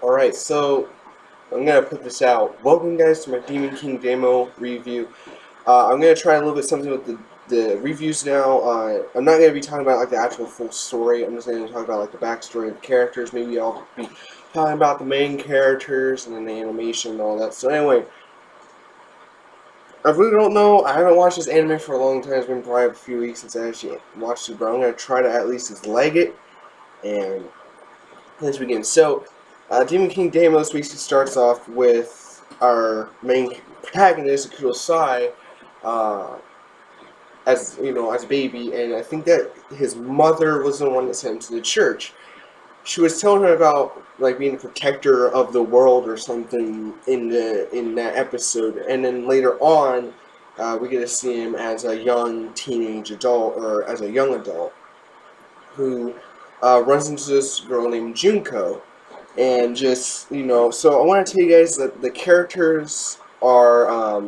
Alright, so I'm gonna put this out. Welcome guys to my Demon King Daimao review. I'm gonna try a little bit something with the reviews now. I'm not gonna be talking about like the actual full story. I'm just gonna talk about like the backstory of the characters. Maybe I'll be talking about the main characters and then the animation and all that. So anyway, I really don't know. I haven't watched this anime for a long time. It's been probably a few weeks since I actually watched it, but I'm gonna try to at least just leg it and let's begin. So, Demon King Deimos basically starts off with our main protagonist, Akuto Sai, uh, as you know, as a baby, and I think that his mother was the one that sent him to the church. She was telling him about like being the protector of the world or something in that episode, and then later on, we get to see him as a young teenage adult or as a young adult who runs into this girl named Junko, and just so I want to tell you guys that the characters are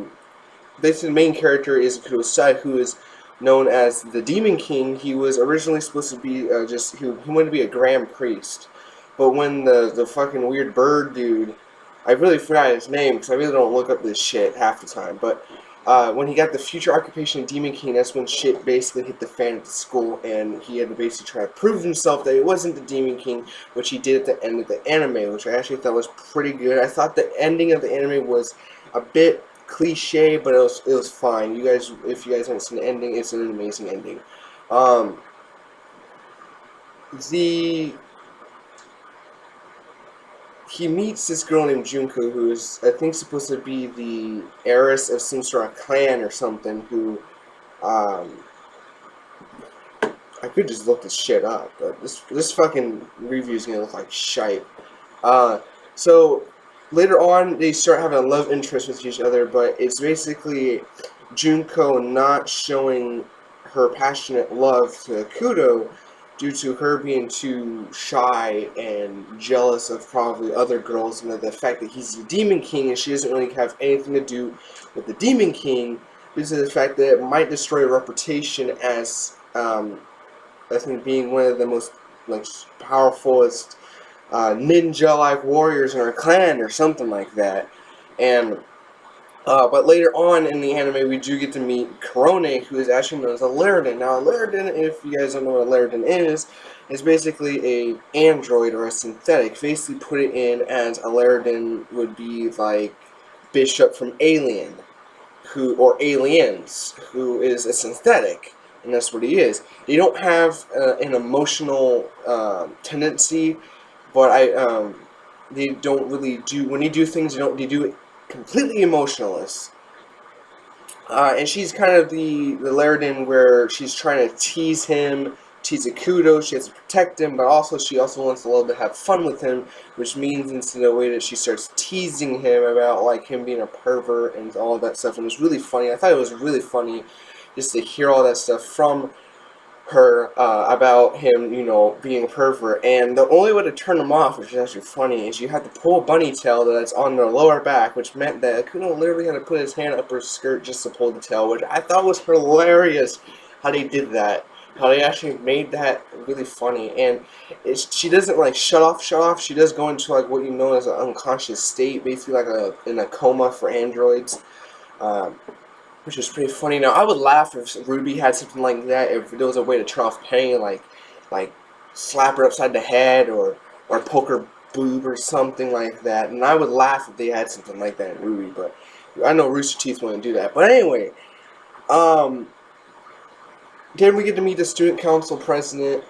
basically the main character is Kurosai, who is known as the Demon King. He was originally supposed to be he wanted to be a grand priest, but when the fucking weird bird dude, I really forgot his name because I really don't look up this shit half the time, but when he got the future occupation of Demon King, that's when shit basically hit the fan at the school, and he had to basically try to prove himself that he wasn't the Demon King, which he did at the end of the anime, which I actually thought was pretty good. I thought the ending of the anime was a bit cliche, but it was fine. You guys, if you guys haven't seen the ending, it's an amazing ending. Um, the he meets this girl named Junko, who is, I think, supposed to be the heiress of some sort of clan or something, who, I could just look this shit up, but this fucking review is gonna look like shite. So, later on, they start having a love interest with each other, but it's basically Junko not showing her passionate love to Kudo, due to her being too shy and jealous of probably other girls, and the fact that he's the Demon King and she doesn't really have anything to do with the Demon King, due to the fact that it might destroy her reputation as, I think, being one of the most like powerfulest ninja-like warriors in her clan or something like that. And but later on in the anime, we do get to meet Korone, who is actually known as a Laridan. Now, a Laridan, if you guys don't know what a Laridan is basically a android or a synthetic. Basically, put it in as a Laridan would be like Bishop from Alien, or Aliens, who is a synthetic, and that's what he is. They don't have an emotional tendency, but they don't really do, when they do things, they do it completely emotionless. And she's kind of the Laridan where she's trying to tease him, tease Akudo. She has to protect him, but also she also wants a little bit to have fun with him, which means into the way that she starts teasing him about like him being a pervert and all of that stuff. And it was really funny. I thought it was really funny just to hear all that stuff from her about him, being a pervert. And the only way to turn him off, which is actually funny, is you have to pull a bunny tail that's on their lower back, which meant that Akuno literally had to put his hand up her skirt just to pull the tail, which I thought was hilarious how they did that. How they actually made that really funny. And she doesn't like shut off. She does go into like what you know as an unconscious state, basically like in a coma for androids. Which is pretty funny. Now, I would laugh if Ruby had something like that, if there was a way to turn off pain, like slap her upside the head, or poke her boob or something like that. And I would laugh if they had something like that in Ruby, but I know Rooster Teeth wouldn't do that. But anyway, then we get to meet the student council president,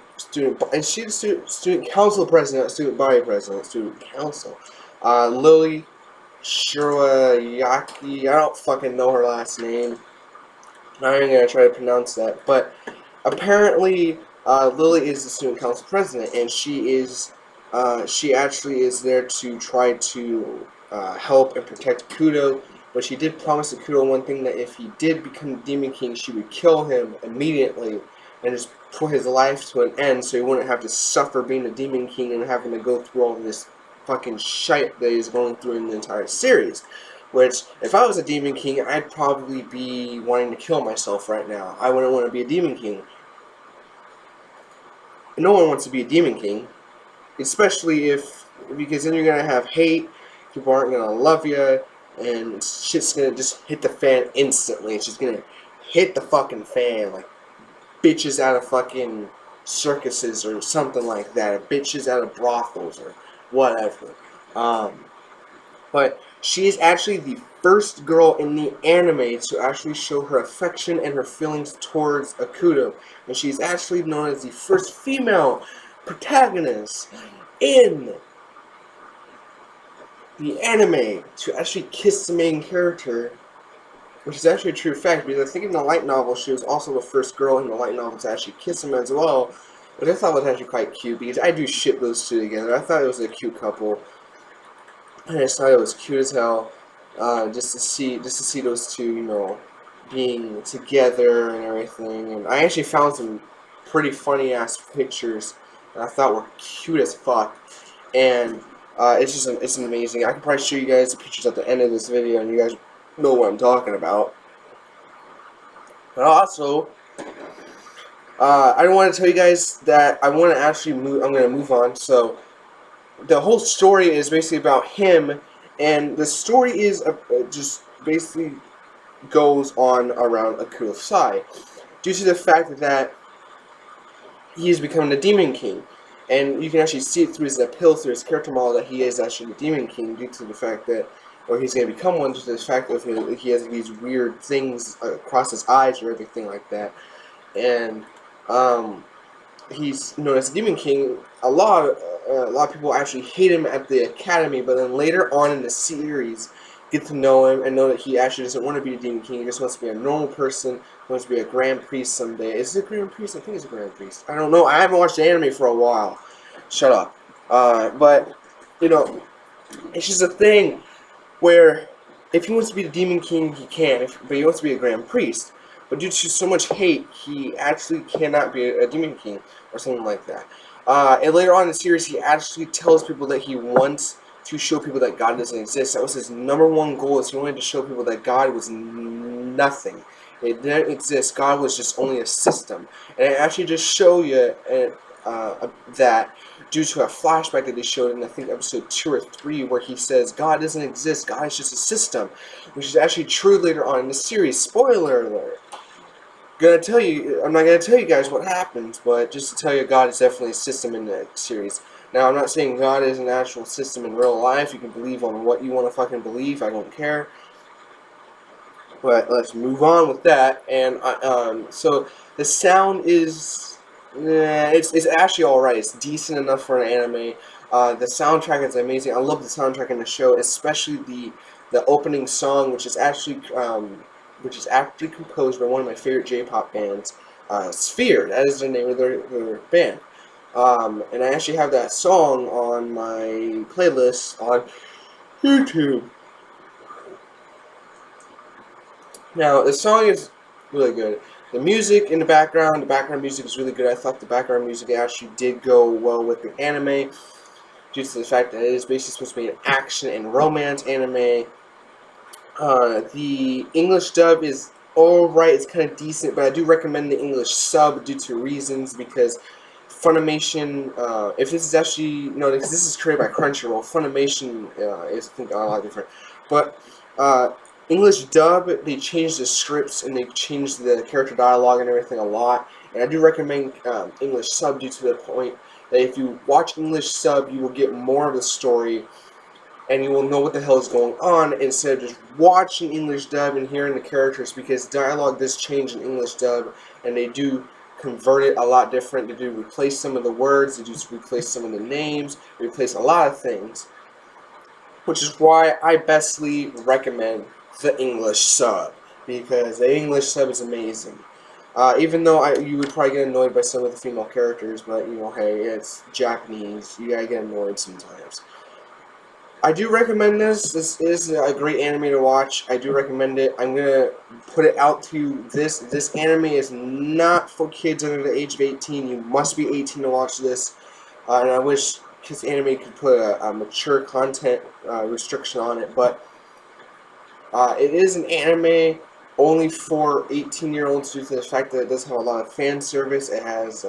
and she's the student council president, student body president, student council. Lily Shirayaki, I don't fucking know her last name. I'm not even gonna try to pronounce that, but apparently Lily is the student council president, and she actually is there to try to help and protect Kudo. But she did promise Kudo one thing, that if he did become the Demon King, she would kill him immediately and just put his life to an end, so he wouldn't have to suffer being the Demon King and having to go through all this fucking shite that he's going through in the entire series. Which, if I was a Demon King, I'd probably be wanting to kill myself right now. I wouldn't want to be a Demon King. No one wants to be a Demon King. Especially if because then you're gonna have hate. People aren't gonna love you, and shit's gonna just hit the fan instantly. It's just gonna hit the fucking fan like bitches out of fucking circuses or something like that, or bitches out of brothels or whatever. Um, but she is actually the first girl in the anime to actually show her affection and her feelings towards Akuto. And she's actually known as the first female protagonist in the anime to actually kiss the main character, which is actually a true fact, because I think in the light novel she was also the first girl in the light novel to actually kiss him as well, which I thought was actually quite cute, because I do ship those two together. I thought it was a cute couple. I just thought it was cute as hell, just to see those two, you know, being together and everything. And I actually found some pretty funny ass pictures that I thought were cute as fuck. And it's amazing. I can probably show you guys the pictures at the end of this video, and you guys know what I'm talking about. But also, I want to tell you guys that I want to actually move. I'm going to move on. So the whole story is basically about him, and the story is just basically goes on around Akuto Sai, due to the fact that he is becoming the Demon King, and you can actually see it through his appeal, through his character model, that he is actually the Demon King, due to the fact that, or he's going to become one, due to the fact that he has these weird things across his eyes or everything like that, and he's known as the Demon King. A lot of people actually hate him at the academy, but then later on in the series, get to know him and know that he actually doesn't want to be a Demon King. He just wants to be a normal person. He wants to be a Grand Priest someday. Is it a Grand Priest? I think it's a Grand Priest. I don't know. I haven't watched the anime for a while. Shut up. But, you know, it's just a thing where if he wants to be the Demon King, he can. But he wants to be a Grand Priest. But due to so much hate, he actually cannot be a Demon King or something like that. And later on in the series, he actually tells people that he wants to show people that God doesn't exist. That was his #1 goal, is he wanted to show people that God was nothing. It didn't exist. God was just only a system. And it actually just show you that due to a flashback that they showed in, I think, episode 2 or 3, where he says God doesn't exist, God is just a system, which is actually true later on in the series. Spoiler alert. I'm not gonna tell you guys what happens, but just to tell you, God is definitely a system in the series. Now, I'm not saying God is an actual system in real life. You can believe on what you want to fucking believe. I don't care. But let's move on with that. And so the sound is, it's actually all right. It's decent enough for an anime. The soundtrack is amazing. I love the soundtrack in the show, especially the opening song, which is actually composed by one of my favorite J-pop bands, Sphere. That is the name of their band. And I actually have that song on my playlist on YouTube. Now, the song is really good. The music in the background music is really good. I thought the background music actually did go well with the anime, due to the fact that it is basically supposed to be an action and romance anime. The English dub is alright, it's kind of decent, but I do recommend the English sub due to reasons, because Funimation, if this is actually, no, because this is created by Crunchyroll, Funimation is, I think, a lot different, but English dub, they changed the scripts and they changed the character dialogue and everything a lot, and I do recommend English sub due to the point that if you watch English sub, you will get more of the story, and you will know what the hell is going on, instead of just watching English dub and hearing the characters, because dialogue does change in English dub, and they do convert it a lot different. They do replace some of the words, they do replace some of the names, replace a lot of things, which is why I bestly recommend the English sub, because the English sub is amazing. Even though you would probably get annoyed by some of the female characters, but, you know, hey, it's Japanese, you gotta get annoyed sometimes. I do recommend this. This is a great anime to watch. I do recommend it. I'm gonna put it out to you. This anime is not for kids under the age of 18. You must be 18 to watch this. And I wish Kids Anime could put a mature content restriction on it, but it is an anime only for 18-year-olds, due to the fact that it does have a lot of fan service. It has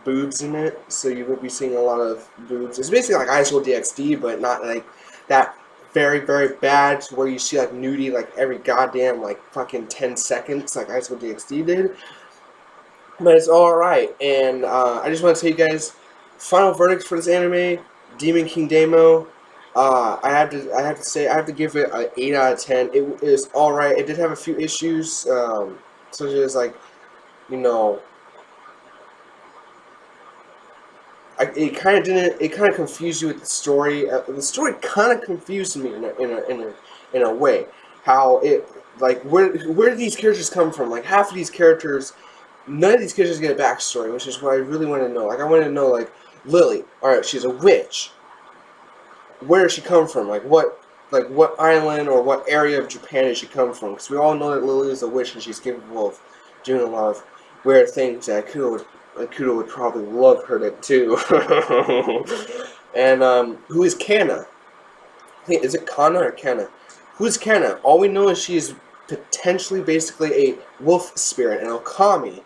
boobs in it, so you will be seeing a lot of boobs. It's basically like High School DxD, but not like that very, very bad to where you see like nudity like every goddamn like fucking 10 seconds like High School DxD did. But it's alright, and I just want to tell you guys, final verdicts for this anime, Demon King Daimao. I have to give it an 8 out of 10. It is alright. It did have a few issues, such as like, you know, it kind of didn't. It kind of confused you with the story. The story kind of confused me in a way. How it like where did these characters come from? Like half of these characters, none of these characters get a backstory, which is what I really want to know. Like I want to know like Lily. All right, she's a witch. Where does she come from? Like what island or what area of Japan does she come from? Because we all know that Lily is a witch and she's capable of doing a lot of weird things that Kudo would probably love her to do. And who is Kana? Is it Kana or Kana? Who is Kana? All we know is she is potentially basically a wolf spirit, an Okami.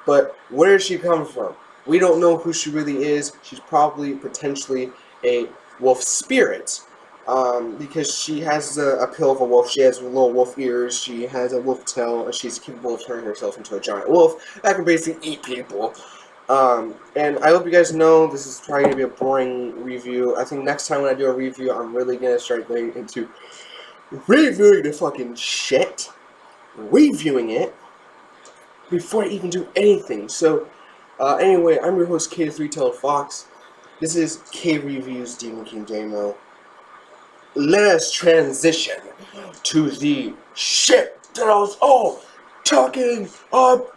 But where does she come from? We don't know who she really is. She's probably potentially a wolf spirit. Because she has a pill of a wolf, she has little wolf ears, she has a wolf tail, and she's capable of turning herself into a giant wolf that can basically eat people. And I hope you guys know this is probably going to be a boring review. I think next time when I do a review, I'm really going to start going into reviewing the fucking shit, reviewing it, before I even do anything. So, anyway, I'm your host, K3-Tailed Fox. This is K Reviews Demon King Daimao. Let us transition to the shit that I was all talking about.